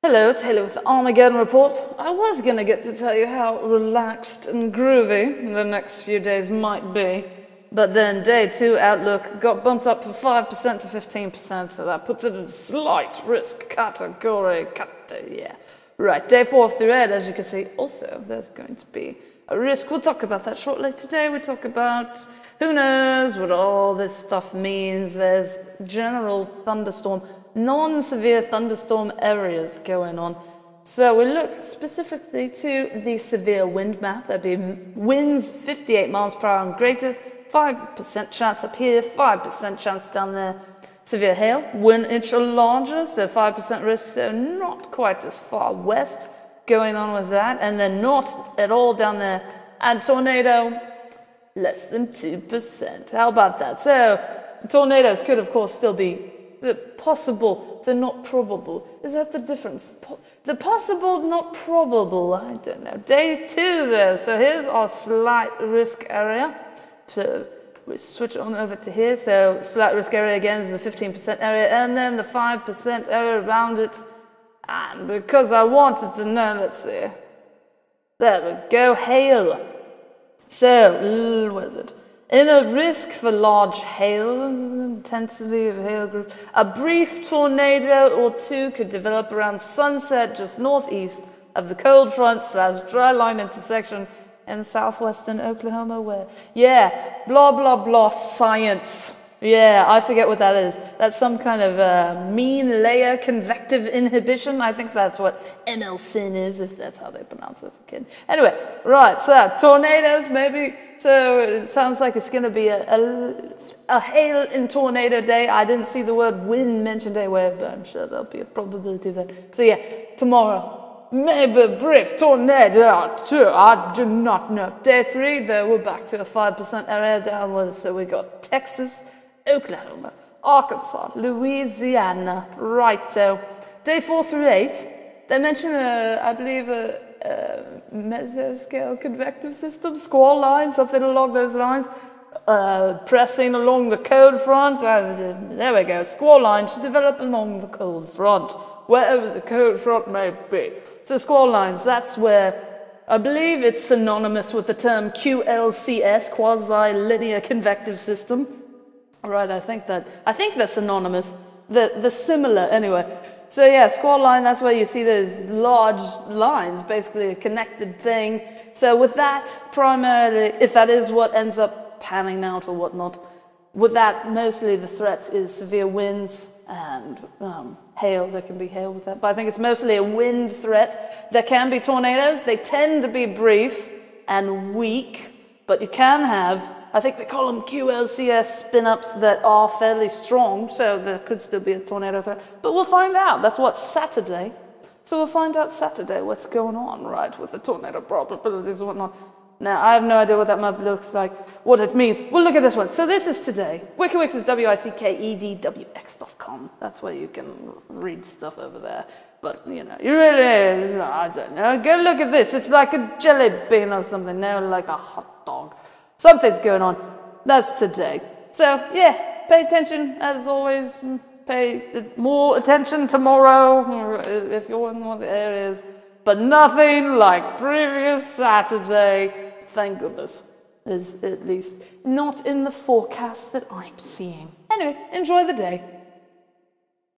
Hello, it's Haley with the Armageddon Report. I was gonna get to tell you how relaxed and groovy the next few days might be, but then day 2 outlook got bumped up from 5% to 15%, so that puts it in slight risk category. Yeah. Right, day 4 through 8, as you can see, also there's going to be a risk. We'll talk about that shortly. Today we talk about who knows what all this stuff means. There's general thunderstorm, non-severe thunderstorm areas going on. So we look specifically to the severe wind map. That'd be winds 58 miles per hour and greater, 5% chance up here, 5% chance down there. Severe hail, 1 inch or larger, so 5% risk, so not quite as far west going on with that. And then not at all down there. And tornado, less than 2%. How about that? So tornadoes could, of course, still be the possible, the not probable. Is that the difference? The possible, not probable, I don't know. Day 2 there, so here's our slight risk area. So we switch on over to here, so slight risk area again is the 15% area, and then the 5% area around it. And because I wanted to know, let's see. There we go, hail. So, what is it? In a risk for large hail, intensity of hail groups, a brief tornado or two could develop around sunset just northeast of the cold front / dry line intersection in southwestern Oklahoma where, yeah, blah, blah, blah, science. Yeah, I forget what that is. That's some kind of mean layer convective inhibition. I think that's what MLSIN is, if that's how they pronounce it as a kid. Anyway, right, so tornadoes maybe. So it sounds like it's going to be a hail and tornado day. I didn't see the word wind mentioned anywhere, but I'm sure there'll be a probability of that. So yeah, tomorrow, maybe a brief tornado too. I do not know. Day 3, though, we're back to a 5% area downwards. So we got Texas, Oklahoma, Arkansas, Louisiana, righto. Day 4 through 8, they mention, I believe, a mesoscale convective system, squall line, something along those lines, pressing along the cold front. There we go, squall line should develop along the cold front, wherever the cold front may be. So squall lines, that's where I believe it's synonymous with the term QLCS, quasi-linear convective system. Right, I think they're synonymous. They're similar anyway. So yeah, squall line, that's where you see those large lines, basically a connected thing. So with that, primarily, if that is what ends up panning out or whatnot, with that, mostly the threat is severe winds and hail. There can be hail with that, but I think it's mostly a wind threat. There can be tornadoes. They tend to be brief and weak, but you can have, I think they call them QLCS spin-ups that are fairly strong, so there could still be a tornado threat. But we'll find out. That's what, Saturday? So we'll find out Saturday what's going on, right, with the tornado probabilities and whatnot. Now, I have no idea what that map looks like, what it means. We'll look at this one. So this is today. WikiWix is wickedwx.com. That's where you can read stuff over there. But, you know, you really, I don't know. Go look at this. It's like a jelly bean or something. No, like a hot dog. Something's going on. That's today. So, yeah, pay attention, as always. Pay more attention tomorrow, if you're in one of the areas. But nothing like previous Saturday. Thank goodness. Is at least not in the forecast that I'm seeing. Anyway, enjoy the day.